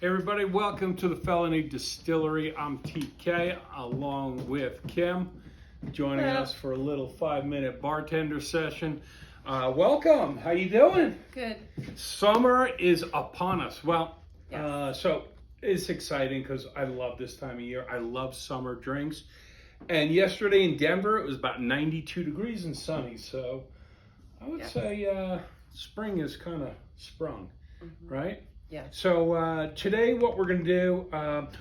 Hey everybody, welcome to the Felene Distillery. I'm TK along with Kim, joining us for a little 5-minute bartender session. Welcome, how you doing? Good. Summer is upon us. Well, Yes. so it's exciting because I love this time of year. I love summer drinks. And yesterday in Denver, it was about 92 degrees and sunny. So I would say spring is kind of sprung, right? Yeah. So today what we're going to do,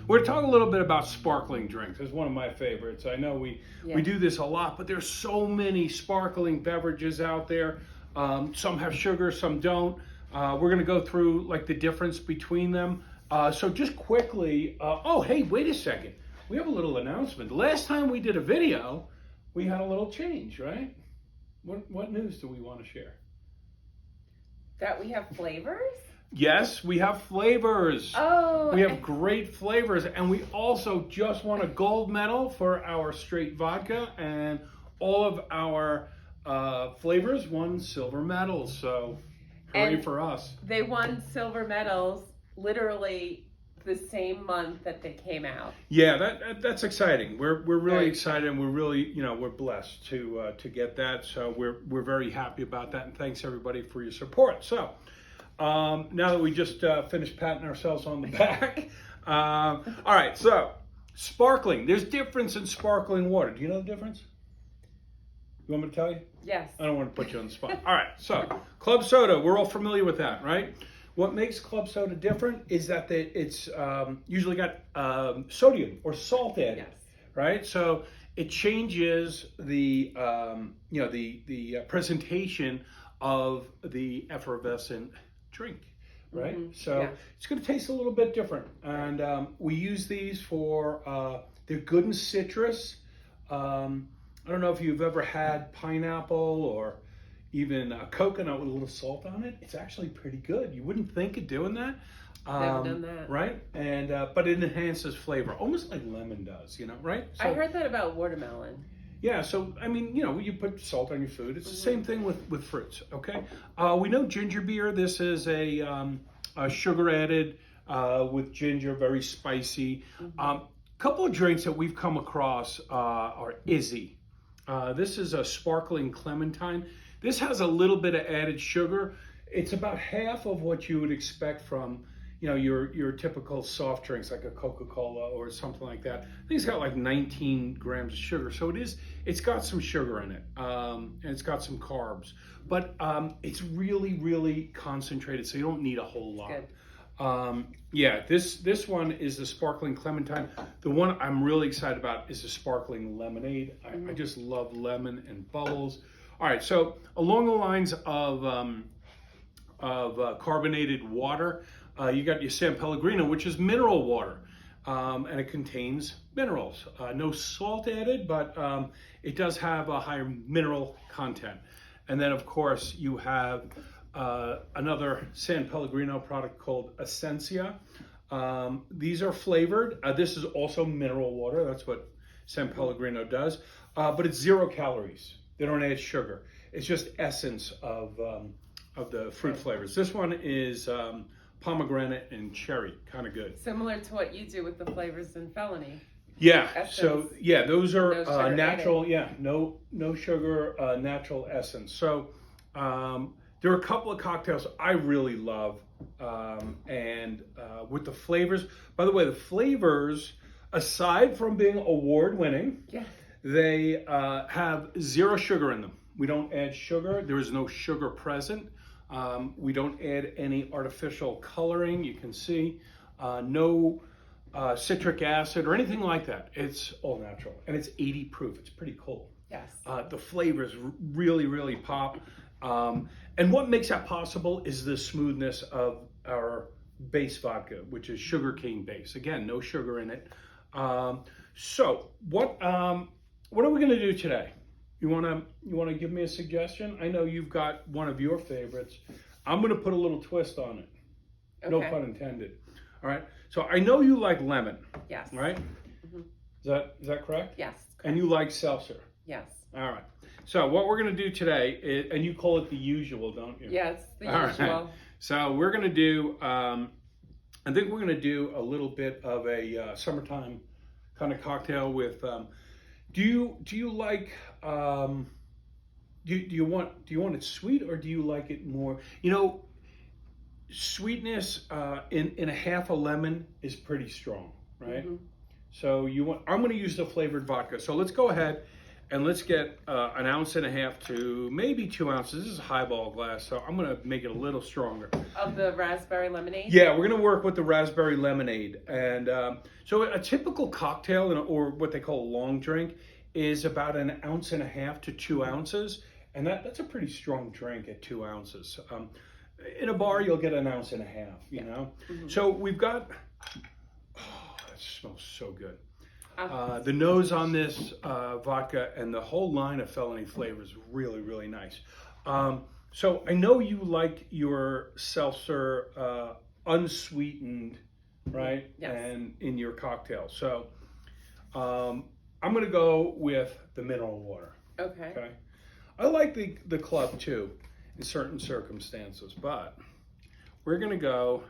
we're going to talk a little bit about sparkling drinks. It's one of my favorites. I know we do this a lot, but there's so many sparkling beverages out there. Some have sugar, some don't. We're going to go through like the difference between them. So just quickly, oh, hey, wait a second. We have a little announcement. The last time we did a video, we had a little change, right? What news do we want to share? That we have flavors? Yes, we have flavors. Oh. We have great flavors, and we also just won a gold medal for our straight vodka, and all of our flavors won silver medals. So, hooray for us! They won silver medals literally the same month that they came out. Yeah, that's exciting. We're really excited, and we're really we're blessed to get that. So we're very happy about that, and thanks everybody for your support. So. Now that we just finished patting ourselves on the back. All right, so sparkling. There's difference in sparkling water. Do you know the difference? You want me to tell you? Yes. I don't want to put you on the spot. All right, so club soda, we're all familiar with that, right? What makes club soda different is that it's usually got sodium or salt added, right? So it changes the the presentation of the effervescent drink, right? So it's going to taste a little bit different, and we use these for they're good in citrus. I don't know if you've ever had pineapple or even coconut with a little salt on it. It's actually pretty good. You wouldn't think of doing that. Never done that. Right? And but it enhances flavor, almost like lemon does, right? So, I heard that about watermelon. yeah, so, I mean, you put salt on your food. It's the same thing with fruits, okay? We know ginger beer. This is a sugar added with ginger, very spicy. Couple of drinks that we've come across are Izzy. This is a sparkling clementine. This has a little bit of added sugar. It's about half of what you would expect from your typical soft drinks like a Coca-Cola or something like that. I think it's got like 19 grams of sugar. So it's got some sugar in it, and it's got some carbs, but it's really, really concentrated, so you don't need a whole lot. Yeah, this one is the sparkling clementine. The one I'm really excited about is the sparkling lemonade. I just love lemon and bubbles. All right, so along the lines of carbonated water, you got your San Pellegrino, which is mineral water, and it contains minerals. No salt added, but it does have a higher mineral content. And then, of course, you have another San Pellegrino product called Essentia. These are flavored. This is also mineral water. That's what San Pellegrino does. But it's 0 calories. They don't add sugar. It's just essence of the fruit flavors. This one is pomegranate and cherry, kind of good. Similar to what you do with the flavors in Felene. Yeah, Essence. so yeah, those are No natural, no sugar, natural essence. So there are a couple of cocktails I really love, and with the flavors, by the way, the flavors, aside from being award-winning, they have 0 sugar in them. We don't add sugar. There is no sugar present. We don't add any artificial coloring. You can see no citric acid or anything like that. It's all natural, and it's 80 proof. It's pretty cool. Yes. The flavors really, really pop. And what makes that possible is the smoothness of our base vodka, which is sugarcane base. Again, no sugar in it. So what are we going to do today? You wanna give me a suggestion? I know you've got one of your favorites. I'm gonna put a little twist on it. Okay. No pun intended. All right. So I know you like lemon. Yes. Right? Is that correct? Yes. Correct. And you like seltzer. Yes. All right. So what we're gonna do today is, and you call it the usual, don't you? Yes, the All usual. Right. So we're gonna do I think we're going to do a little bit of a summertime kind of cocktail with. Do you like? Do you want it sweet, or do you like it more? You know, sweetness in a half a lemon is pretty strong, right? Mm-hmm. So I'm going to use the flavored vodka. So let's go ahead and let's get an ounce and a half to maybe 2 ounces. This is a highball glass, so I'm going to make it a little stronger. Of the raspberry lemonade? Yeah, we're going to work with the raspberry lemonade. And so a typical cocktail, or what they call a long drink, is about an ounce and a half to 2 ounces. And that's a pretty strong drink at 2 ounces. In a bar, you'll get an ounce and a half, you know? Mm-hmm. So we've got, that smells so good. The nose on this vodka and the whole line of Felene flavors really, really nice. So I know you like your seltzer unsweetened, right? Yes. And in your cocktail. So I'm going to go with the mineral water. Okay. I like the club too in certain circumstances, but we're going to go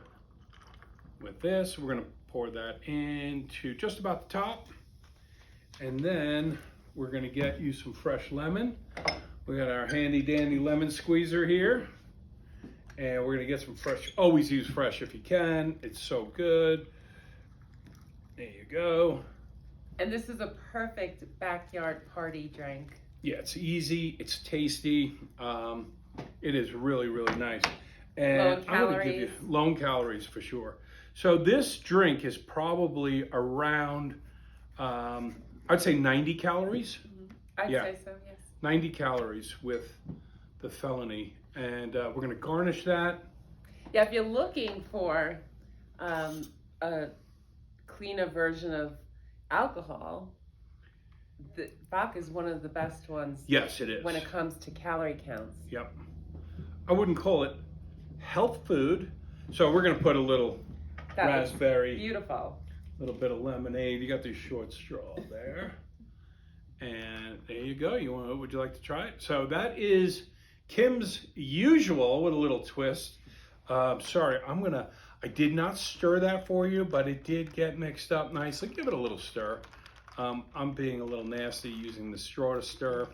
with this. We're going to pour that into just about the top. And then we're going to get you some fresh lemon. We got our handy dandy lemon squeezer here. And we're going to get some fresh, always use fresh if you can. It's so good. There you go. And this is a perfect backyard party drink. Yeah, it's easy, it's tasty. It is really, really nice. And low in I'm going to give you low in calories for sure. So this drink is probably around, I'd say 90 calories. Mm-hmm. I'd say so, yes. 90 calories with the Felene. And we're going to garnish that. Yeah, if you're looking for a cleaner version of alcohol, the vodka is one of the best ones. Yes, it is. When it comes to calorie counts. Yep. I wouldn't call it health food. So we're going to put a little raspberry. Beautiful. A little bit of lemonade. You got the short straw there. And there you go. Would you like to try it? So that is Kim's usual with a little twist. Sorry, I did not stir that for you, but it did get mixed up nicely. Give it a little stir. I'm being a little nasty using the straw to stir.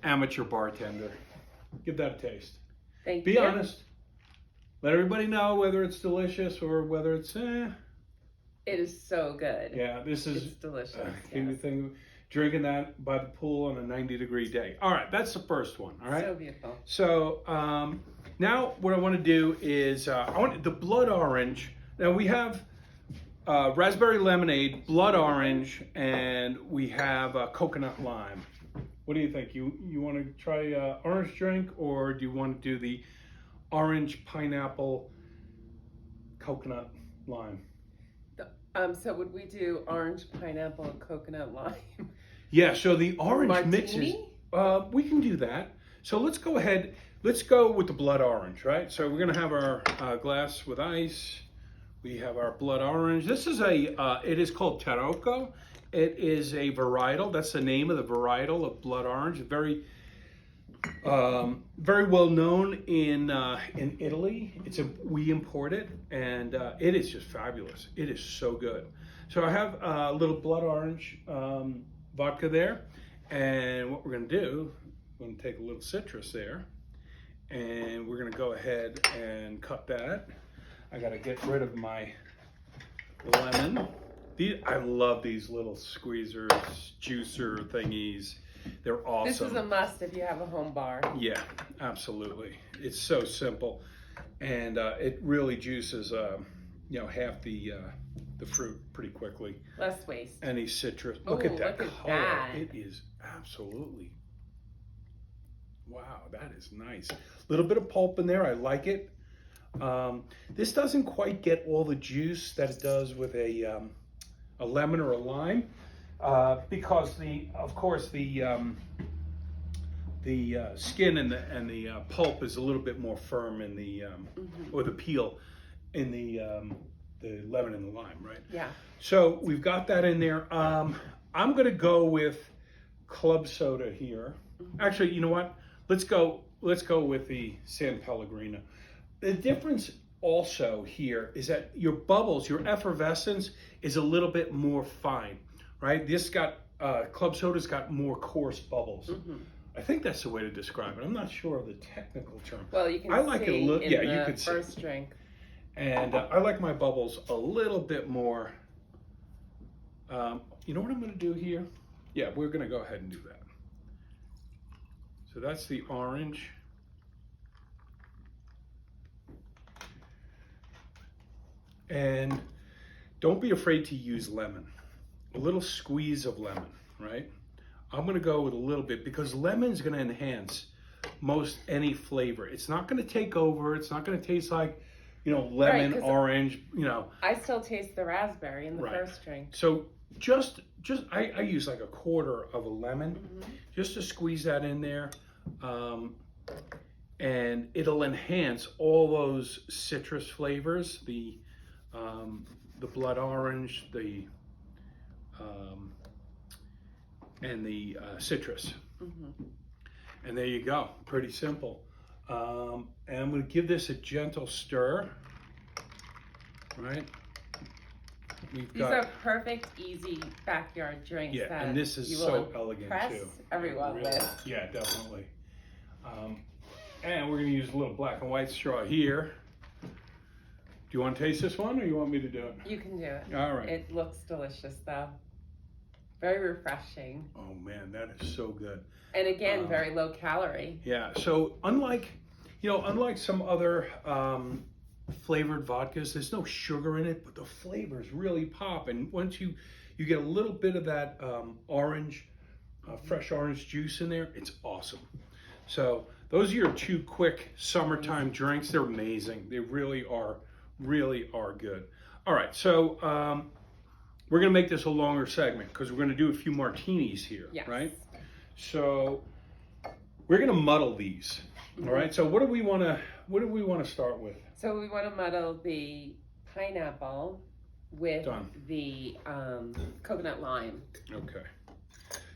Amateur bartender. Give that a taste. Thank you. Be honest. Let everybody know whether it's delicious or whether it's It is so good. Yeah, this is it's delicious. Yes. Drinking that by the pool on a 90-degree day. All right, that's the first one. All right. So beautiful. So now what I want to do is I want the blood orange. Now we have raspberry lemonade, blood orange, and we have coconut lime. What do you think? You want to try orange drink, or do you want to do the orange pineapple coconut lime? So would we do orange pineapple and coconut lime? Yeah. So the orange Martini? mixes. We can do that. So let's go ahead. Let's go with the blood orange, right? So we're gonna have our glass with ice. We have our blood orange. This is it is called Tarocco. It is a varietal. That's the name of the varietal of blood orange. Very, very well known in Italy. We import it, and it is just fabulous. It is so good. So I have a little blood orange vodka there, and what we're gonna do, we're gonna take a little citrus there, and we're gonna go ahead and cut that. I gotta get rid of my lemon. I love these little squeezers, juicer thingies. They're awesome. This is a must if you have a home bar. Yeah, absolutely. It's so simple, and it really juices, half the fruit pretty quickly. Less waste. Any citrus. Ooh, look at that look at color. that. It is absolutely. Wow, that is nice. A little bit of pulp in there. I like it. This doesn't quite get all the juice that it does with a lemon or a lime, because the skin and the pulp is a little bit more firm in the or the peel in the lemon and the lime, right? Yeah. So we've got that in there. I'm gonna go with club soda here. Actually, you know what? Let's go with the San Pellegrino. The difference also here is that your bubbles, your effervescence is a little bit more fine, right? This got, club soda's got more coarse bubbles. Mm-hmm. I think that's the way to describe it. I'm not sure of the technical term. Well, you can I like see it a little, in yeah, the you could see. first drink. And I like my bubbles a little bit more. You know what I'm going to do here? Yeah, we're going to go ahead and do that. So that's the orange. And don't be afraid to use lemon. A little squeeze of lemon, right? I'm going to go with a little bit because lemon's going to enhance most any flavor. It's not going to take over. It's not going to taste like, you know, lemon, Right, orange, you know. I still taste the raspberry in the Right. first drink. So I use like a quarter of a lemon, just to squeeze that in there. And it'll enhance all those citrus flavors, the blood orange, and the citrus. And there you go, pretty simple. And I'm going to give this a gentle stir, right? These are perfect, easy backyard drinks. Yeah, that and this is you so will elegant impress too. everyone Really, with. yeah, definitely. And we're going to use a little black and white straw here. Do you want to taste this one, or you want me to do it? You can do it. All right. It looks delicious, though. Very refreshing. Oh man, that is so good. And again, very low calorie. Yeah. So unlike some other flavored vodkas, there's no sugar in it, but the flavors really pop. And once you get a little bit of that orange, fresh orange juice in there, it's awesome. So those are your two quick summertime drinks. They're amazing. They really are good. All right, so we're gonna make this a longer segment because we're gonna do a few martinis here, Yes. right? So we're gonna muddle these. All right. So what do we want to start with? So we want to muddle the pineapple with Done. the coconut lime. Okay.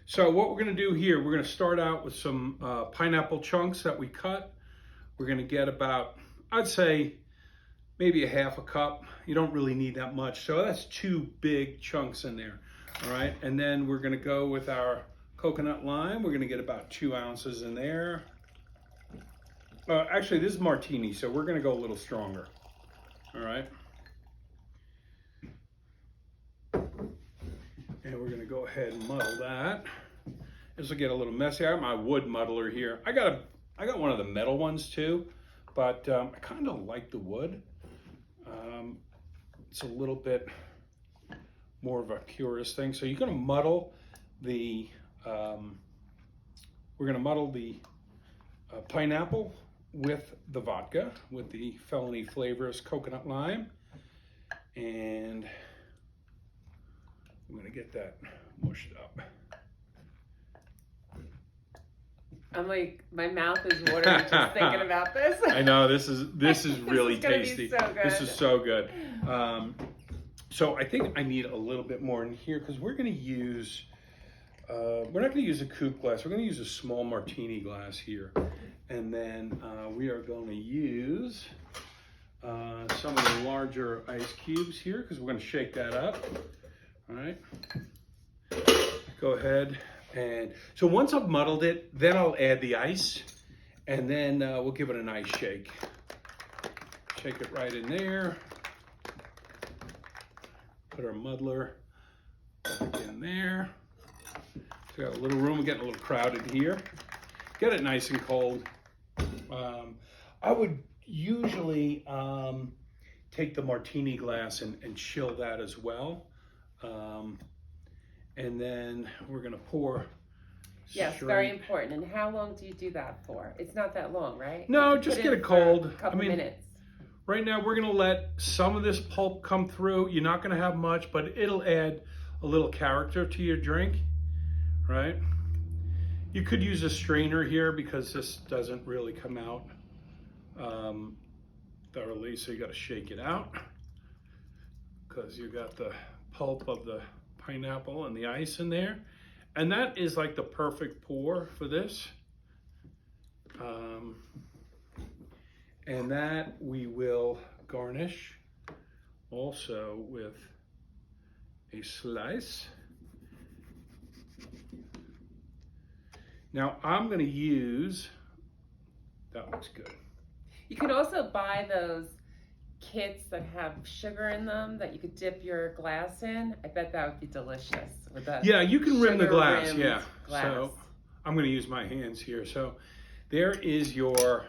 So what we're going to do here, we're going to start out with some pineapple chunks that we cut. We're going to get about, I'd say, maybe a half a cup. You don't really need that much. So that's 2 big chunks in there. All right. And then we're going to go with our coconut lime. We're going to get about 2 ounces in there. Actually, this is martini, so we're going to go a little stronger. All right. And we're going to go ahead and muddle that. This will get a little messy. I have my wood muddler here. I got one of the metal ones too, but I kind of like the wood. It's a little bit more of a purist thing. So you're going to muddle the. We're going to muddle the pineapple with the vodka, with the Felene flavors coconut lime, and I'm gonna get that mushed up. I'm like, my mouth is watering just thinking about this. I know, this is really gonna be tasty. so good. This is so good. So I think I need a little bit more in here because we're gonna use. We're not going to use a coupe glass. We're going to use a small martini glass here. And then we are going to use some of the larger ice cubes here because we're going to shake that up. All right. Go ahead. And so once I've muddled it, then I'll add the ice. And then we'll give it a nice shake. Shake it right in there. Put our muddler in there. So got a little room, we're getting a little crowded here. Get it nice and cold. I would usually take the martini glass and chill that as well. And then we're gonna pour. Yes, very important. And how long do you do that for? It's not that long, right? No, just get it cold. A couple minutes. Right now we're gonna let some of this pulp come through. You're not gonna have much, but it'll add a little character to your drink. Right? You could use a strainer here because this doesn't really come out thoroughly, so you got to shake it out because you got the pulp of the pineapple and the ice in there, and that is like the perfect pour for this. And that we will garnish also with a slice. Now I'm going to use, that looks good. You could also buy those kits that have sugar in them that you could dip your glass in. I bet that would be delicious with a Yeah, you can rim the glass. sugar-rimmed Yeah. glass. So I'm going to use my hands here. So there is your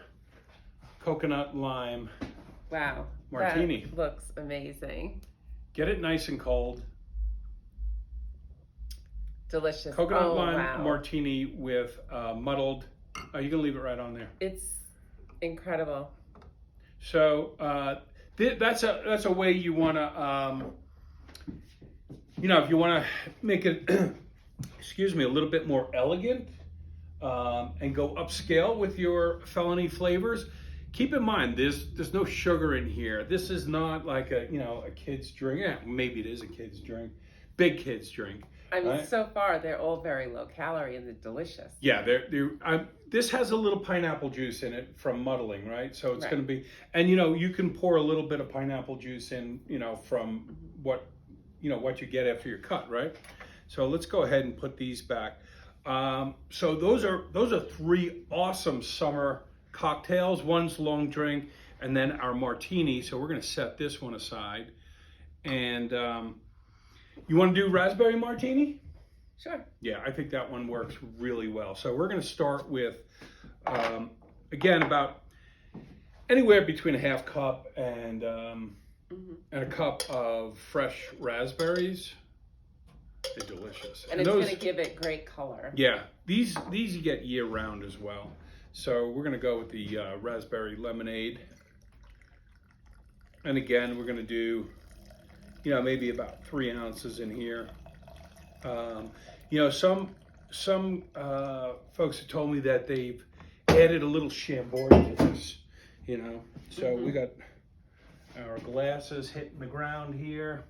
coconut lime Wow. martini. That looks amazing. Get it nice and cold. Delicious. Coconut lime wow. martini with muddled. You can leave it right on there. It's incredible. So that's a way you want to, if you want to make it, excuse me, a little bit more elegant and go upscale with your felony flavors. Keep in mind, there's no sugar in here. This is not like a kid's drink. Yeah, maybe it is a kid's drink, big kid's drink. I mean, right? so far they're all very low calorie and they're delicious. Yeah, this has a little pineapple juice in it from muddling, right? So it's going to be, and you can pour a little bit of pineapple juice in, from what you get after your cut, right? So let's go ahead and put these back. So those are three awesome summer cocktails. One's long drink, and then our martini. So we're going to set this one aside, and you want to do raspberry martini? Sure. Yeah, I think that one works really well. So we're going to start with, again, about anywhere between a half cup and a cup of fresh raspberries. They're delicious. And it's going to give it great color. Yeah, these you get year round as well. So we're going to go with the raspberry lemonade. And again, we're going to do, maybe about 3 ounces in here. Some folks have told me that they've added a little Chambord to this, So we got our glasses hitting the ground here.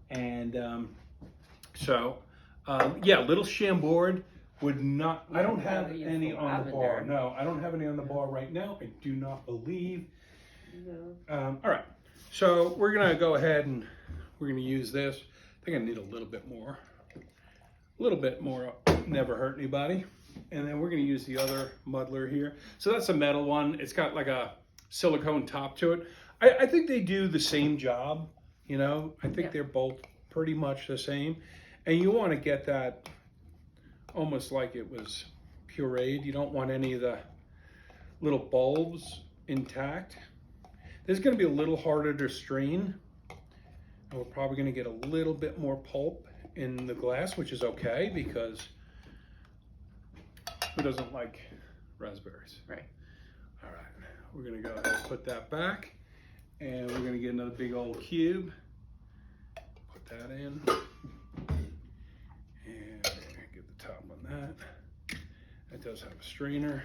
And little Chambord would not, I don't have any on the bar. No, I don't have any on the bar right now. I do not believe. No. All right. So we're going to go ahead and we're going to use this. I think I need a little bit more. A little bit more, never hurt anybody. And then we're going to use the other muddler here. So that's a metal one. It's got like a silicone top to it. I think they do the same job, I think they're both pretty much the same. And you want to get that almost like it was pureed. You don't want any of the little bulbs intact. This is going to be a little harder to strain. And we're probably going to get a little bit more pulp in the glass, which is okay because who doesn't like raspberries? Right. All right, we're going to go ahead and put that back, and we're going to get another big old cube. Put that in, and get the top on that. It does have a strainer,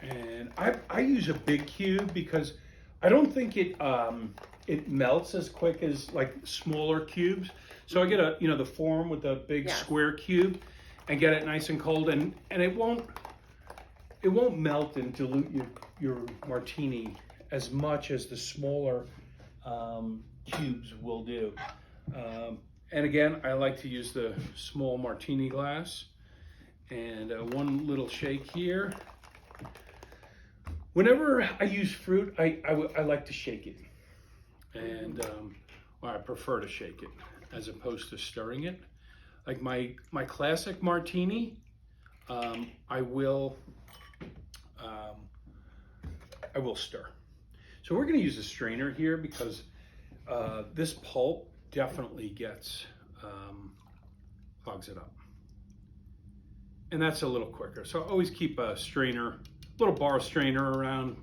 and I use a big cube because I don't think it melts as quick as like smaller cubes. So I get the form with the big square cube and get it nice and cold, and it won't melt and dilute your martini as much as the smaller cubes will do. And again, I like to use the small martini glass, and one little shake here. Whenever I use fruit, I like to shake it, and I prefer to shake it as opposed to stirring it. Like my classic martini, I will stir. So we're going to use a strainer here because this pulp definitely clogs it up, and that's a little quicker. So always keep a strainer, little bar strainer around.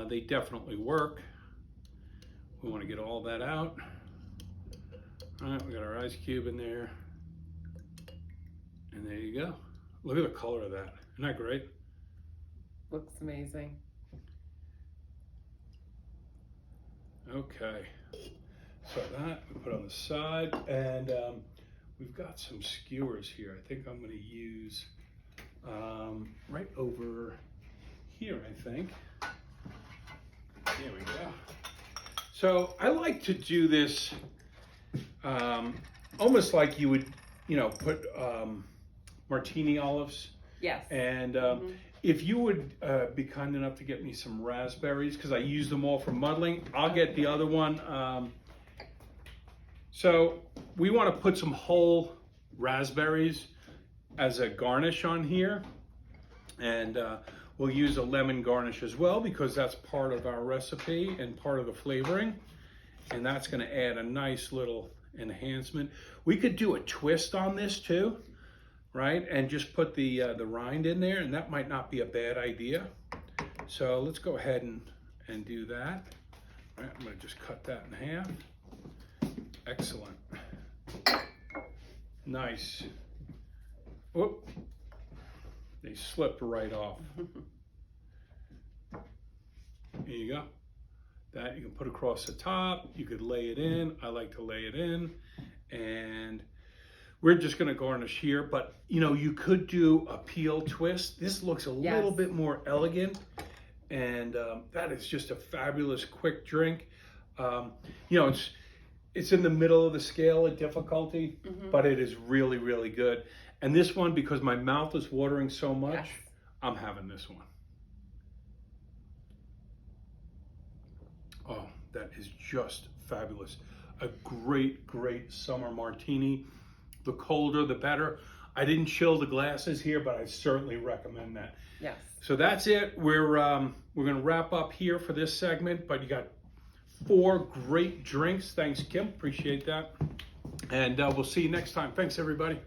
They definitely work. We want to get all that out. All right, we got our ice cube in there. And there you go. Look at the color of that. Isn't that great? Looks amazing. Okay. So that we put on the side, and we've got some skewers here. I think I'm going to use right over here, I think. There we go. So I like to do this almost like you would, put martini olives. Yes. And if you would be kind enough to get me some raspberries, because I use them all for muddling, I'll get the other one. So we want to put some whole raspberries as a garnish on here. And we'll use a lemon garnish as well, because that's part of our recipe and part of the flavoring. And that's going to add a nice little enhancement. We could do a twist on this too, right? And just put the rind in there, and that might not be a bad idea. So let's go ahead and do that. All right, I'm going to just cut that in half. Excellent. Nice. Whoop. They slipped right off. Here you go. That you can put across the top. You could lay it in. I like to lay it in. And we're just going to garnish here. But, you could do a peel twist. This looks a little bit more elegant. And that is just a fabulous quick drink. It's in the middle of the scale of difficulty, but it is really, really good. And this one, because my mouth is watering so much, I'm having this one. Oh, that is just fabulous. A great, great summer martini. The colder, the better. I didn't chill the glasses here, but I certainly recommend that. Yes. So that's it. We're going to wrap up here for this segment, but you got 4 great drinks. Thanks, Kim. Appreciate that. And we'll see you next time. Thanks, everybody.